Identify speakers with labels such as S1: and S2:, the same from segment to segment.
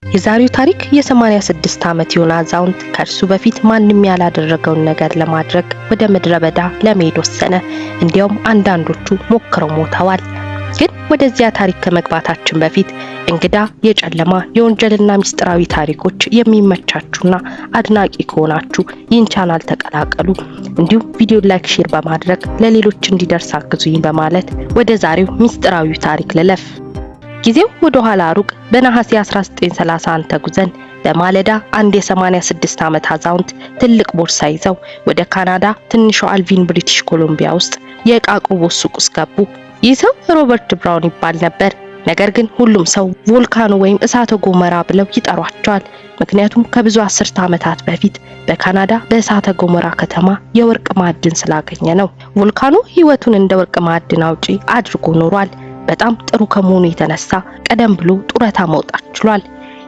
S1: የዛሬው ታሪክ የ86 ዓመት የሆነ አዛውንት ከእርሱ በፊት ማንም ያላደረገውን ነገር ለማድረግ ወደ ምድረ በዳ ለመሄድ ወሰነ። እንዲያውም አንዳንዶቹ ሞክረው ሞተዋል። ግን ወደዚያ ታሪክ ከመግባታችን በፊት እንግዳ የጨለማ የወንጀልና ሚስጥራዊ ታሪኮች የሚመቻቹና አድናቂ ከሆናችሁ ይህን ቻናል ተቀላቀሉ። እንዲሁም ቪዲዮ ላይክ፣ ሼር በማድረግ ለሌሎች እንዲደርስ አግዙኝ በማለት ወደ ዛሬው ሚስጥራዊ ታሪክ ልለፍ። ጊዜው ወደ ኋላ ሩቅ በነሐሴ 1931 ተጉዘን በማለዳ አንድ የ86 ዓመት አዛውንት ትልቅ ቦርሳ ይዘው ወደ ካናዳ ትንሿ አልቪን ብሪቲሽ ኮሎምቢያ ውስጥ የዕቃ አቅርቦት ሱቅ ውስጥ ገቡ። ይህ ሰው ሮበርት ብራውን ይባል ነበር። ነገር ግን ሁሉም ሰው ቮልካኖ ወይም እሳተ ገሞራ ብለው ይጠሯቸዋል። ምክንያቱም ከብዙ አስርተ ዓመታት በፊት በካናዳ በእሳተ ገሞራ ከተማ የወርቅ ማዕድን ስላገኘ ነው። ቮልካኖ ህይወቱን እንደ ወርቅ ማዕድን አውጪ አድርጎ ኖሯል። በጣም ጥሩ ከመሆኑ የተነሳ ቀደም ብሎ ጡረታ መውጣት ችሏል።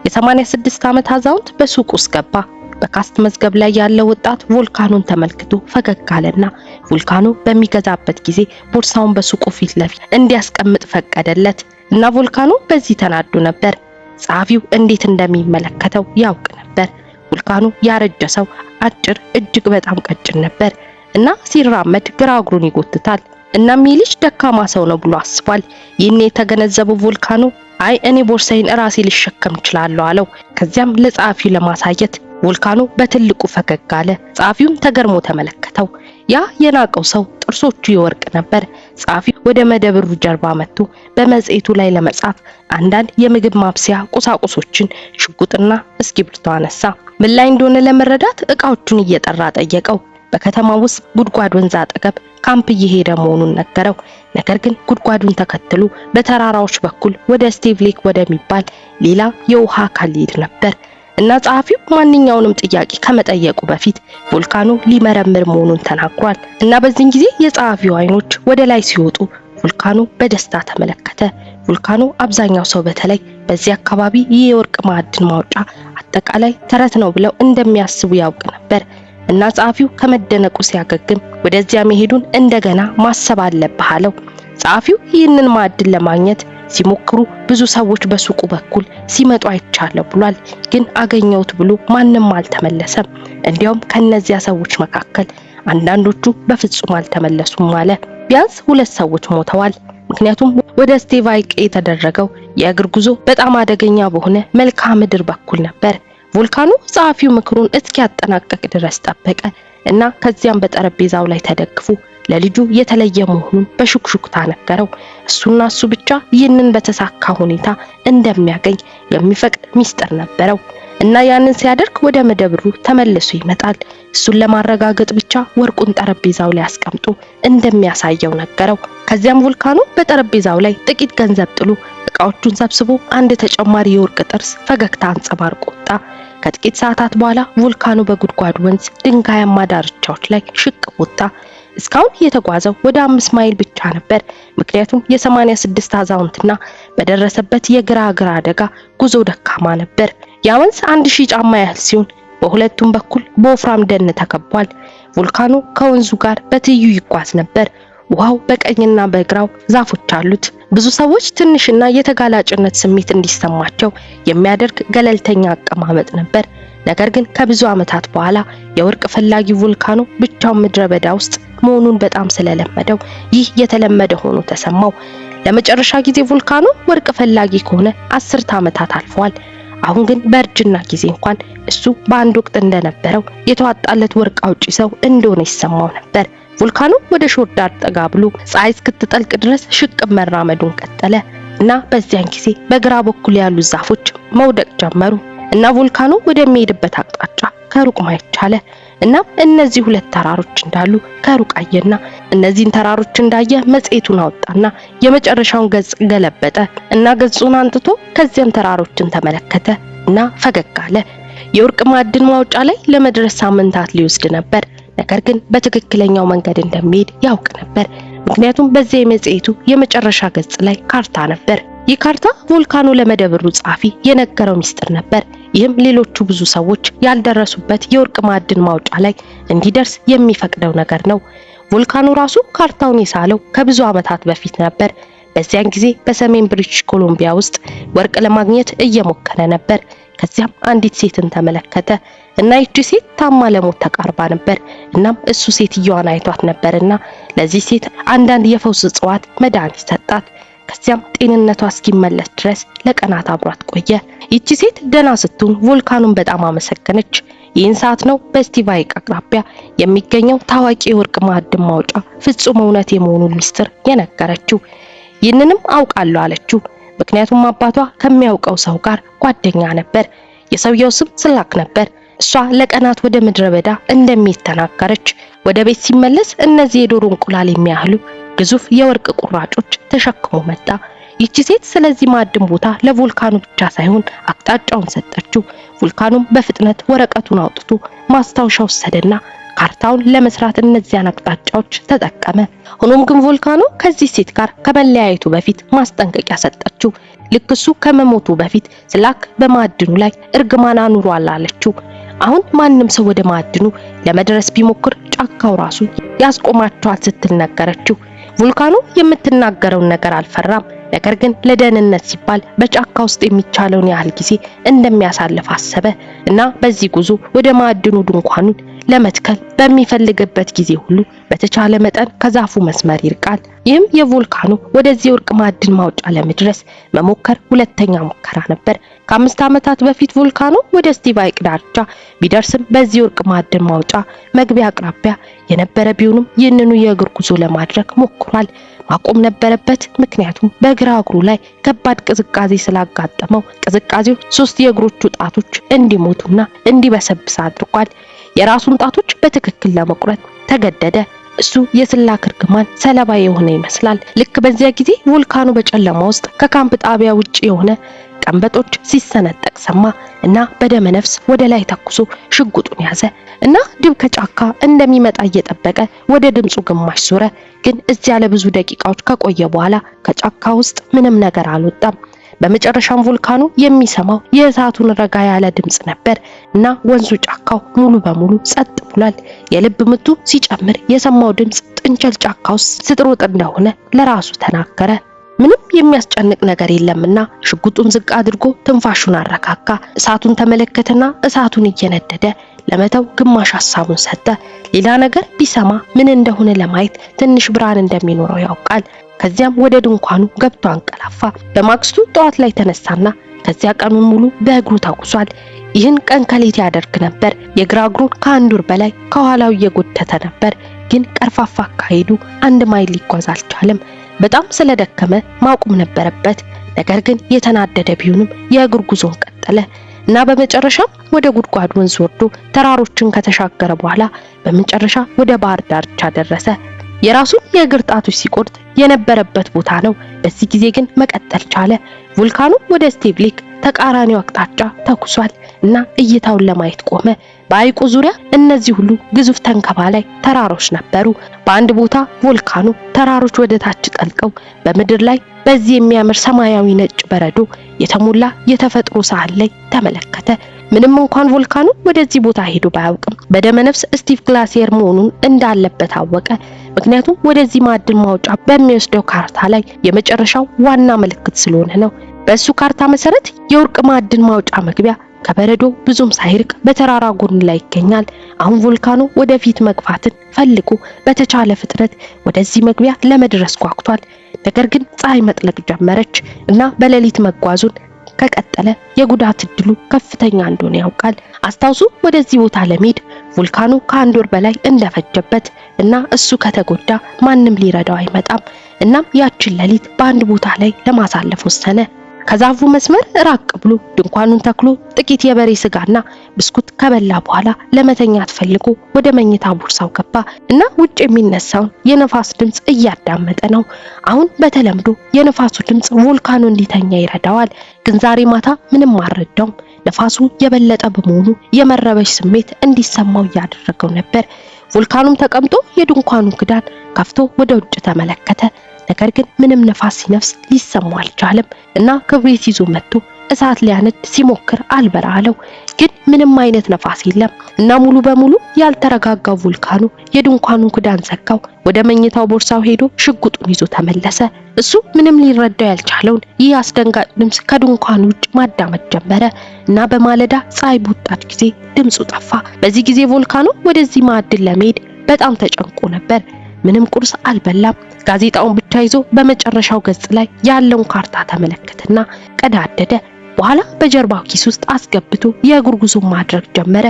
S1: የ86 ዓመት አዛውንት በሱቅ ውስጥ ገባ። በካስት መዝገብ ላይ ያለው ወጣት ቮልካኖን ተመልክቶ ፈገግ አለና ቮልካኖ በሚገዛበት ጊዜ ቦርሳውን በሱቁ ፊት ለፊት እንዲያስቀምጥ ፈቀደለት እና ቮልካኖ በዚህ ተናዶ ነበር። ጸሐፊው እንዴት እንደሚመለከተው ያውቅ ነበር። ቮልካኖ ያረጀ ሰው፣ አጭር፣ እጅግ በጣም ቀጭን ነበር እና ሲራመድ ግራ እግሩን ይጎትታል። እናም ይህ ልጅ ደካማ ሰው ነው ብሎ አስቧል። ይህን የተገነዘበው ቮልካኖ አይ እኔ ቦርሳዬን ራሴ ልሸከም እችላለሁ አለው። ከዚያም ለጸሐፊው ለማሳየት ቮልካኖ በትልቁ ፈገግ አለ። ጸሐፊውም ተገርሞ ተመለከተው። ያ የናቀው ሰው ጥርሶቹ የወርቅ ነበር። ጸሐፊው ወደ መደብሩ ጀርባ መጥቶ በመጽሔቱ ላይ ለመጻፍ አንዳንድ የምግብ ማብሰያ ቁሳቁሶችን፣ ሽጉጥና እስክሪብቶ አነሳ። ምን ላይ እንደሆነ ለመረዳት ዕቃዎቹን እየጠራ ጠየቀው። በከተማ ውስጥ ጉድጓድ ወንዝ አጠገብ ካምፕ እየሄደ መሆኑን ነገረው። ነገር ግን ጉድጓዱን ተከትሎ በተራራዎች በኩል ወደ ስቲቭ ሌክ ወደሚባል ሌላ የውሃ አካል ይሄድ ነበር እና ጸሐፊው ማንኛውንም ጥያቄ ከመጠየቁ በፊት ቮልካኖ ሊመረምር መሆኑን ተናግሯል። እና በዚህን ጊዜ የጸሐፊው አይኖች ወደ ላይ ሲወጡ ቮልካኖ በደስታ ተመለከተ። ቮልካኖ አብዛኛው ሰው በተለይ በዚህ አካባቢ ይህ የወርቅ ማዕድን ማውጫ አጠቃላይ ተረት ነው ብለው እንደሚያስቡ ያውቅ ነበር። እና ጸሐፊው ከመደነቁ ሲያገግም ወደዚያ መሄዱን እንደገና ማሰብ አለበት አለው። ጸሐፊው ይህንን ማዕድን ለማግኘት ሲሞክሩ ብዙ ሰዎች በሱቁ በኩል ሲመጡ አይቻለሁ ብሏል። ግን አገኘሁት ብሎ ማንም አልተመለሰም። እንዲያውም ከነዚያ ሰዎች መካከል አንዳንዶቹ በፍጹም አልተመለሱም አለ። ቢያንስ 2 ሰዎች ሞተዋል። ምክንያቱም ወደ ስቲቭ ሌክ የተደረገው የእግር ጉዞ በጣም አደገኛ በሆነ መልክዓ ምድር በኩል ነበር። ቮልካኖ ጸሐፊው ምክሩን እስኪያጠናቀቅ ድረስ ጠበቀ እና ከዚያም በጠረጴዛው ላይ ተደግፎ ለልጁ የተለየ መሆኑን በሹክሹክታ ነገረው። እሱና እሱ ብቻ ይህንን በተሳካ ሁኔታ እንደሚያገኝ የሚፈቅድ ሚስጥር ነበረው እና ያንን ሲያደርግ ወደ መደብሩ ተመልሶ ይመጣል። እሱን ለማረጋገጥ ብቻ ወርቁን ጠረጴዛው ላይ አስቀምጦ እንደሚያሳየው ነገረው። ከዚያም ቮልካኖ በጠረጴዛው ላይ ጥቂት ገንዘብ ጥሎ ዕቃዎቹን ሰብስቦ አንድ ተጨማሪ የወርቅ ጥርስ ፈገግታ አንጸባርቆ ወጣ። ከጥቂት ሰዓታት በኋላ ቮልካኖ በጉድጓድ ወንዝ ድንጋያማ ዳርቻዎች ላይ ሽቅብ ወጣ። እስካሁን የተጓዘው ወደ 5 ማይል ብቻ ነበር። ምክንያቱም የ86 አዛውንትና በደረሰበት የግራ አደጋ ጉዞ ደካማ ነበር። ያ ወንዝ 1000 ጫማ ያህል ሲሆን በሁለቱም በኩል በወፍራም ደን ተከቧል። ቮልካኖ ከወንዙ ጋር በትይዩ ይጓዝ ነበር። ውሃው በቀኝና በግራው ዛፎች አሉት። ብዙ ሰዎች ትንሽና የተጋላጭነት ስሜት እንዲሰማቸው የሚያደርግ ገለልተኛ አቀማመጥ ነበር። ነገር ግን ከብዙ ዓመታት በኋላ የወርቅ ፈላጊ ቮልካኖ ብቻውን ምድረ በዳ ውስጥ መሆኑን በጣም ስለለመደው ይህ የተለመደ ሆኖ ተሰማው። ለመጨረሻ ጊዜ ቮልካኖ ወርቅ ፈላጊ ከሆነ 10 ዓመታት አልፈዋል። አሁን ግን በእርጅና ጊዜ እንኳን እሱ በአንድ ወቅት እንደነበረው የተዋጣለት ወርቅ አውጪ ሰው እንደሆነ ይሰማው ነበር። ቮልካኖ ወደ ሾር ዳር ጠጋ ብሎ ፀሐይ እስክትጠልቅ ድረስ ሽቅብ መራመዱን ቀጠለ እና በዚያን ጊዜ በግራ በኩል ያሉ ዛፎች መውደቅ ጀመሩ እና ቮልካኖ ወደሚሄድበት አቅጣጫ ከሩቅ ማየት ቻለ። እና እነዚህ 2 ተራሮች እንዳሉ ከሩቅ አየና እነዚህን ተራሮች እንዳየ መጽሔቱን አወጣና የመጨረሻውን ገጽ ገለበጠ እና ገጹን አንጥቶ ከዚያም ተራሮችን ተመለከተ እና ፈገግ አለ። የወርቅ ማዕድን ማውጫ ላይ ለመድረስ ሳምንታት ሊወስድ ነበር። ነገር ግን በትክክለኛው መንገድ እንደሚሄድ ያውቅ ነበር። ምክንያቱም በዚህ የመጽሔቱ የመጨረሻ ገጽ ላይ ካርታ ነበር። ይህ ካርታ ቮልካኖ ለመደብሩ ጸሐፊ የነገረው ሚስጥር ነበር። ይህም ሌሎቹ ብዙ ሰዎች ያልደረሱበት የወርቅ ማዕድን ማውጫ ላይ እንዲደርስ የሚፈቅደው ነገር ነው። ቮልካኖ ራሱ ካርታውን የሳለው ከብዙ ዓመታት በፊት ነበር። በዚያን ጊዜ በሰሜን ብሪቲሽ ኮሎምቢያ ውስጥ ወርቅ ለማግኘት እየሞከረ ነበር። ከዚያም አንዲት ሴትን ተመለከተ እና ይህች ሴት ታማ ለሞት ተቃርባ ነበር። እናም እሱ ሴትየዋን አይቷት ነበርና ለዚህ ሴት አንዳንድ የፈውስ እጽዋት መድኃኒት ሰጣት። ከዚያም ጤንነቷ እስኪመለስ ድረስ ለቀናት አብሯት ቆየ። ይህች ሴት ደህና ስትሆን ቮልካኖን በጣም አመሰገነች። ይህን ሰዓት ነው በስቲቭ ሐይቅ አቅራቢያ የሚገኘው ታዋቂ የወርቅ ማዕድን ማውጫ ፍጹም እውነት የመሆኑን ሚስጥር የነገረችው። ይህንንም አውቃለሁ አለችው። ምክንያቱም አባቷ ከሚያውቀው ሰው ጋር ጓደኛ ነበር። የሰውየው ስም ስላክ ነበር። እሷ ለቀናት ወደ ምድረ በዳ እንደሚሄድ ተናገረች። ወደ ቤት ሲመለስ እነዚህ የዶሮ እንቁላል የሚያህሉ ግዙፍ የወርቅ ቁራጮች ተሸክሞ መጣ። ይህች ሴት ስለዚህ ማዕድን ቦታ ለቮልካኖ ብቻ ሳይሆን አቅጣጫውን ሰጠችው። ቮልካኖም በፍጥነት ወረቀቱን አውጥቶ ማስታወሻ ወሰደና ካርታውን ለመስራት እነዚያን አቅጣጫዎች ተጠቀመ። ሆኖም ግን ቮልካኖ ከዚህ ሴት ጋር ከመለያየቱ በፊት ማስጠንቀቂያ ሰጠችው። ልክ እሱ ከመሞቱ በፊት ስላክ በማዕድኑ ላይ እርግማን አኑሯል አለችው። አሁን ማንም ሰው ወደ ማዕድኑ ለመድረስ ቢሞክር ጫካው ራሱ ያስቆማቸዋል ስትል ነገረችው። ቮልካኖ የምትናገረውን ነገር አልፈራም። ነገር ግን ለደህንነት ሲባል በጫካ ውስጥ የሚቻለውን ያህል ጊዜ እንደሚያሳልፍ አሰበ እና በዚህ ጉዞ ወደ ማዕድኑ ድንኳኑን ለመትከል በሚፈልግበት ጊዜ ሁሉ በተቻለ መጠን ከዛፉ መስመር ይርቃል። ይህም የቮልካኖ ወደዚህ ወርቅ ማዕድን ማውጫ ለመድረስ መሞከር ሁለተኛ ሙከራ ነበር። ከ5 ዓመታት በፊት ቮልካኖ ወደ ስቲቭ ሐይቅ ዳርቻ ቢደርስም በዚህ ወርቅ ማዕድን ማውጫ መግቢያ አቅራቢያ የነበረ ቢሆንም ይህንኑ የእግር ጉዞ ለማድረግ ሞክሯል። ማቆም ነበረበት። ምክንያቱም በግራ እግሩ ላይ ከባድ ቅዝቃዜ ስላጋጠመው ቅዝቃዜው 3 የእግሮቹ ጣቶች እንዲሞቱና እንዲበሰብስ አድርጓል። የራሱን ጣቶች በትክክል ለመቁረጥ ተገደደ። እሱ የስላክ እርግማን ሰለባ የሆነ ይመስላል። ልክ በዚያ ጊዜ ቮልካኖ በጨለማ ውስጥ ከካምፕ ጣቢያ ውጪ የሆነ ቀንበጦች ሲሰነጠቅ ሰማ እና በደመ ነፍስ ወደ ላይ ተኩሶ ሽጉጡን ያዘ እና ድብ ከጫካ እንደሚመጣ እየጠበቀ ወደ ድምጹ ግማሽ ዞረ። ግን እዚያ ለብዙ ደቂቃዎች ከቆየ በኋላ ከጫካ ውስጥ ምንም ነገር አልወጣም። በመጨረሻም ቮልካኖ የሚሰማው የእሳቱን ረጋ ያለ ድምጽ ነበር እና ወንዙ ጫካው ሙሉ በሙሉ ጸጥ ብሏል። የልብ ምቱ ሲጨምር የሰማው ድምጽ ጥንቸል ጫካ ውስጥ ስትሮጥ እንደሆነ ለራሱ ተናገረ። ምንም የሚያስጨንቅ ነገር የለምና ሽጉጡን ዝቅ አድርጎ ትንፋሹን አረካካ። እሳቱን ተመለከተና እሳቱን እየነደደ ለመተው ግማሽ ሐሳቡን ሰጠ። ሌላ ነገር ቢሰማ ምን እንደሆነ ለማየት ትንሽ ብርሃን እንደሚኖረው ያውቃል። ከዚያም ወደ ድንኳኑ ገብቶ አንቀላፋ። በማግስቱ ጠዋት ላይ ተነሳና ከዚያ ቀኑን ሙሉ በእግሩ ተጉዟል። ይህን ቀን ከሌት ያደርግ ነበር። የግራ እግሩን ከአንድ ወር በላይ ከኋላው እየጎተተ ነበር። ግን ቀርፋፋ አካሄዱ 1 ማይል ሊጓዝ አልቻለም። በጣም ስለደከመ ማቆም ነበረበት። ነገር ግን የተናደደ ቢሆንም የእግር ጉዞን ቀጠለ እና በመጨረሻም ወደ ጉድጓድ ወንዝ ወርዶ ተራሮችን ከተሻገረ በኋላ በመጨረሻ ወደ ባህር ዳርቻ ደረሰ። የራሱን የእግር ጣቶች ሲቆርጥ የነበረበት ቦታ ነው። በዚህ ጊዜ ግን መቀጠል ቻለ። ቮልካኖ ወደ ስቲቭ ሌክ ተቃራኒው አቅጣጫ ተኩሷል እና እይታውን ለማየት ቆመ። በሐይቁ ዙሪያ እነዚህ ሁሉ ግዙፍ ተንከባላይ ተራሮች ነበሩ። በአንድ ቦታ ቮልካኖ ተራሮች ወደ ታች ጠልቀው በምድር ላይ በዚህ የሚያምር ሰማያዊ ነጭ በረዶ የተሞላ የተፈጥሮ ሳህን ላይ ተመለከተ። ምንም እንኳን ቮልካኖ ወደዚህ ቦታ ሄዶ ባያውቅም በደመነፍስ ስቲቭ ግላሲየር መሆኑን እንዳለበት አወቀ። ምክንያቱም ወደዚህ ማዕድን ማውጫ በሚወስደው ካርታ ላይ የመጨረሻው ዋና ምልክት ስለሆነ ነው። በሱ ካርታ መሰረት የወርቅ ማዕድን ማውጫ መግቢያ ከበረዶ ብዙም ሳይርቅ በተራራ ጎን ላይ ይገኛል። አሁን ቮልካኖ ወደፊት መግፋትን ፈልጎ በተቻለ ፍጥነት ወደዚህ መግቢያ ለመድረስ ጓጉቷል። ነገር ግን ፀሐይ መጥለቅ ጀመረች እና በሌሊት መጓዙን ከቀጠለ የጉዳት እድሉ ከፍተኛ እንደሆነ ያውቃል። አስታውሱ ወደዚህ ቦታ ለመሄድ ቮልካኖ ከ1 ወር በላይ እንደፈጀበት እና እሱ ከተጎዳ ማንም ሊረዳው አይመጣም። እናም ያችን ሌሊት በአንድ ቦታ ላይ ለማሳለፍ ወሰነ። ከዛፉ መስመር ራቅ ብሎ ድንኳኑን ተክሎ ጥቂት የበሬ ስጋና ብስኩት ከበላ በኋላ ለመተኛት ፈልጎ ወደ መኝታ ቦርሳው ገባ እና ውጭ የሚነሳውን የነፋስ ድምጽ እያዳመጠ ነው። አሁን በተለምዶ የነፋሱ ድምጽ ቮልካኖ እንዲተኛ ይረዳዋል። ግን ዛሬ ማታ ምንም አልረዳውም። ነፋሱ የበለጠ በመሆኑ የመረበሽ ስሜት እንዲሰማው ያደረገው ነበር። ቮልካኖም ተቀምጦ የድንኳኑን ክዳን ከፍቶ ወደ ውጭ ተመለከተ። ነገር ግን ምንም ነፋስ ሲነፍስ ሊሰማው አልቻለም እና ክብሪት ይዞ መጥቶ እሳት ሊያነድ ሲሞክር አልበራ አለው። ግን ምንም አይነት ነፋስ የለም እና ሙሉ በሙሉ ያልተረጋጋው ቮልካኖ የድንኳኑን ክዳን ዘጋው። ወደ መኝታው ቦርሳው ሄዶ ሽጉጡን ይዞ ተመለሰ። እሱ ምንም ሊረዳው ያልቻለውን ይህ አስደንጋጭ ድምፅ ከድንኳኑ ውጭ ማዳመጥ ጀመረ እና በማለዳ ፀሐይ በወጣች ጊዜ ድምፁ ጠፋ። በዚህ ጊዜ ቮልካኖ ወደዚህ ማዕድን ለመሄድ በጣም ተጨንቆ ነበር። ምንም ቁርስ አልበላም። ጋዜጣውን ብቻ ይዞ በመጨረሻው ገጽ ላይ ያለውን ካርታ ተመለከተና ቀዳደደ። በኋላ በጀርባው ኪስ ውስጥ አስገብቶ የእግር ጉዞ ማድረግ ጀመረ።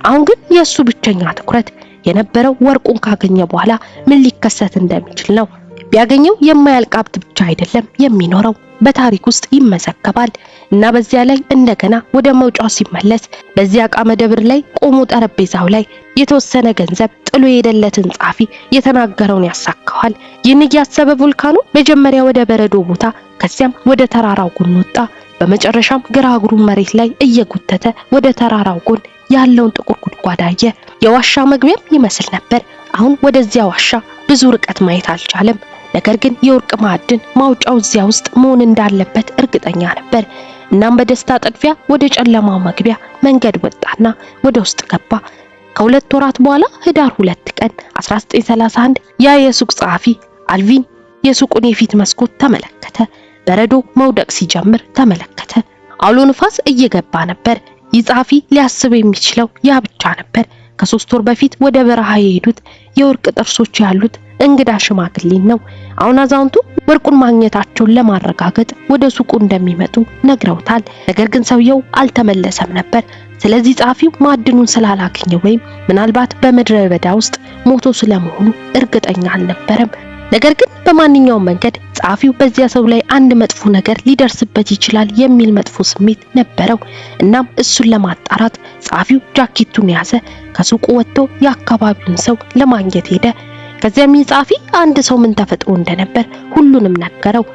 S1: አሁን ግን የሱ ብቸኛ ትኩረት የነበረው ወርቁን ካገኘ በኋላ ምን ሊከሰት እንደሚችል ነው። ቢያገኘው የማያልቅ ሀብት ብቻ አይደለም የሚኖረው፣ በታሪክ ውስጥ ይመዘገባል እና በዚያ ላይ እንደገና ወደ መውጫው ሲመለስ በዚያ ዕቃ መደብር ላይ ቆሞ ጠረጴዛው ላይ የተወሰነ ገንዘብ ጥሎ የሄደለትን ጻፊ የተናገረውን ያሳካዋል። ይህን ያሰበ ቮልካኖ መጀመሪያ ወደ በረዶ ቦታ ከዚያም ወደ ተራራው ጎን ወጣ። በመጨረሻም ግራ እግሩን መሬት ላይ እየጎተተ ወደ ተራራው ጎን ያለውን ጥቁር ጉድጓድ አየ። የዋሻ መግቢያም ይመስል ነበር። አሁን ወደዚያ ዋሻ ብዙ ርቀት ማየት አልቻለም። ነገር ግን የወርቅ ማዕድን ማውጫው እዚያ ውስጥ መሆን እንዳለበት እርግጠኛ ነበር። እናም በደስታ ጥድፊያ ወደ ጨለማው መግቢያ መንገድ ወጣና ወደ ውስጥ ገባ። ከሁለት ወራት በኋላ ህዳር 2 ቀን 1931 ያ የሱቅ ጸሐፊ አልቪን የሱቁን የፊት መስኮት ተመለከተ። በረዶ መውደቅ ሲጀምር ተመለከተ። አውሎ ንፋስ እየገባ ነበር። ይህ ጸሐፊ ሊያስብ የሚችለው ያ ብቻ ነበር። ከ3 ወር በፊት ወደ በረሃ የሄዱት የወርቅ ጥርሶች ያሉት እንግዳ ሽማግሌ ነው። አሁን አዛውንቱ ወርቁን ማግኘታቸውን ለማረጋገጥ ወደ ሱቁ እንደሚመጡ ነግረውታል። ነገር ግን ሰውየው አልተመለሰም ነበር። ስለዚህ ጸሐፊው ማዕድኑን ስላላገኘ ወይም ምናልባት በምድረ በዳ ውስጥ ሞቶ ስለመሆኑ እርግጠኛ አልነበረም። ነገር ግን በማንኛውም መንገድ ጸሐፊው በዚያ ሰው ላይ አንድ መጥፎ ነገር ሊደርስበት ይችላል የሚል መጥፎ ስሜት ነበረው። እናም እሱን ለማጣራት ጸሐፊው ጃኬቱን ያዘ። ከሱቁ ወጥቶ የአካባቢውን ሰው ለማግኘት ሄደ። ከዚያም ጸሐፊ አንድ ሰው ምን ተፈጥሮ እንደነበር ሁሉንም ነገረው።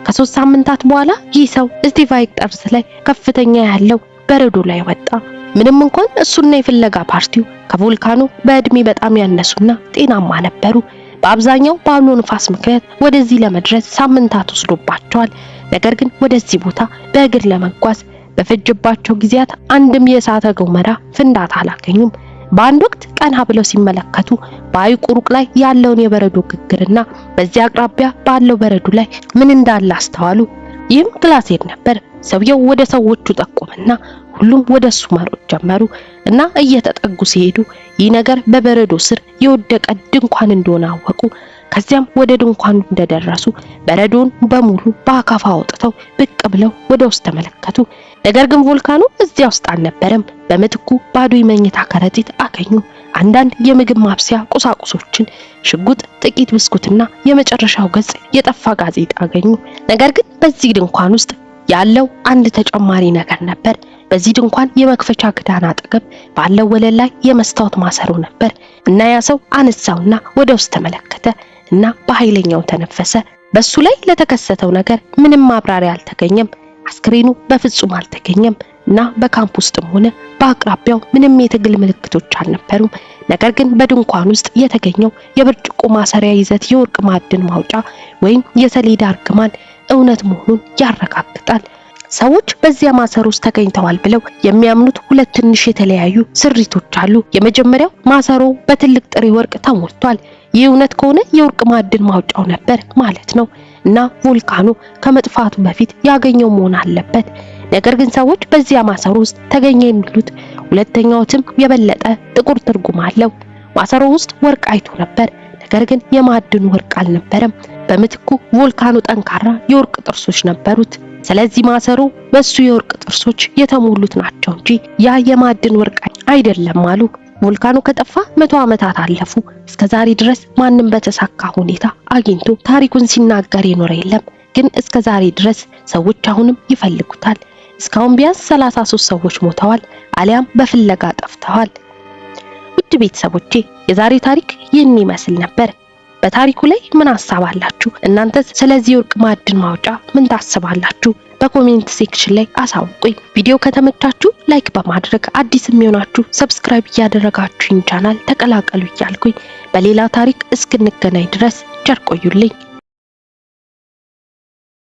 S1: ከ3 ሳምንታት በኋላ ይህ ሰው ስቲቭ ሃይክ ጠርዝ ላይ ከፍተኛ ያለው በረዶ ላይ ወጣ። ምንም እንኳን እሱና የፍለጋ ፓርቲው ከቮልካኖ በእድሜ በጣም ያነሱና ጤናማ ነበሩ፣ በአብዛኛው በአውሎ ንፋስ ምክንያት ወደዚህ ለመድረስ ሳምንታት ወስዶባቸዋል። ነገር ግን ወደዚህ ቦታ በእግር ለመጓዝ በፈጀባቸው ጊዜያት አንድም የእሳተ ገሞራ ፍንዳታ አላገኙም። በአንድ ወቅት ቀና ብለው ሲመለከቱ በሐይቁ ሩቅ ላይ ያለውን የበረዶ ግግርና በዚያ አቅራቢያ ባለው በረዶ ላይ ምን እንዳለ አስተዋሉ። ይህም ግላሴር ነበር። ሰውየው ወደ ሰዎቹ ጠቆመና ሁሉም ወደሱ መሮጥ ጀመሩ እና እየተጠጉ ሲሄዱ ይህ ነገር በበረዶ ስር የወደቀ ድንኳን እንደሆነ አወቁ። ከዚያም ወደ ድንኳኑ እንደደረሱ በረዶን በሙሉ በአካፋ አውጥተው ብቅ ብለው ወደ ውስጥ ተመለከቱ። ነገር ግን ቮልካኖ እዚያ ውስጥ አልነበረም። በምትኩ ባዶ የመኝታ ከረጢት አገኙ። አንዳንድ የምግብ ማብሰያ ቁሳቁሶችን፣ ሽጉጥ፣ ጥቂት ብስኩትና የመጨረሻው ገጽ የጠፋ ጋዜጣ አገኙ። ነገር ግን በዚህ ድንኳን ውስጥ ያለው አንድ ተጨማሪ ነገር ነበር። በዚህ ድንኳን የመክፈቻ ክዳን አጠገብ ባለው ወለል ላይ የመስታወት ማሰሮ ነበር እና ያ ሰው አነሳውና ወደ ውስጥ ተመለከተ እና በኃይለኛው ተነፈሰ። በሱ ላይ ለተከሰተው ነገር ምንም ማብራሪያ አልተገኘም። አስክሬኑ በፍጹም አልተገኘም እና በካምፕ ውስጥም ሆነ በአቅራቢያው ምንም የትግል ምልክቶች አልነበሩም። ነገር ግን በድንኳን ውስጥ የተገኘው የብርጭቆ ማሰሪያ ይዘት የወርቅ ማዕድን ማውጫ ወይም የሰሌዳ እርግማን እውነት መሆኑን ያረጋግጣል። ሰዎች በዚያ ማሰሮ ውስጥ ተገኝተዋል ብለው የሚያምኑት ሁለት ትንሽ የተለያዩ ስሪቶች አሉ። የመጀመሪያው ማሰሮ በትልቅ ጥሬ ወርቅ ተሞልቷል። ይህ እውነት ከሆነ የወርቅ ማዕድን ማውጫው ነበር ማለት ነው እና ቮልካኖ ከመጥፋቱ በፊት ያገኘው መሆን አለበት። ነገር ግን ሰዎች በዚያ ማሰሮ ውስጥ ተገኘ የሚሉት ሁለተኛውትም የበለጠ ጥቁር ትርጉም አለው። ማሰሮ ውስጥ ወርቅ አይቶ ነበር፣ ነገር ግን የማዕድኑ ወርቅ አልነበረም። በምትኩ ቮልካኖ ጠንካራ የወርቅ ጥርሶች ነበሩት። ስለዚህ ማሰሮ በሱ የወርቅ ጥርሶች የተሞሉት ናቸው እንጂ ያ የማዕድን ወርቅ አይደለም አሉ። ቮልካኖ ከጠፋ 100 ዓመታት አለፉ። እስከዛሬ ድረስ ማንም በተሳካ ሁኔታ አግኝቶ ታሪኩን ሲናገር የኖረ የለም። ግን እስከዛሬ ድረስ ሰዎች አሁንም ይፈልጉታል። እስካሁን ቢያንስ 33 ሰዎች ሞተዋል አሊያም በፍለጋ ጠፍተዋል። ውድ ቤተሰቦቼ የዛሬ ታሪክ ይህን ይመስል ነበር። በታሪኩ ላይ ምን ሐሳብ አላችሁ? እናንተስ ስለዚህ የወርቅ ማዕድን ማውጫ ምን ታስባላችሁ? በኮሜንት ሴክሽን ላይ አሳውቁኝ። ቪዲዮ ከተመቻችሁ ላይክ በማድረግ አዲስ የሚሆናችሁ ሰብስክራይብ እያደረጋችሁኝ ቻናል ተቀላቀሉ እያልኩኝ በሌላ ታሪክ እስክንገናኝ ድረስ ቸር ቆዩልኝ።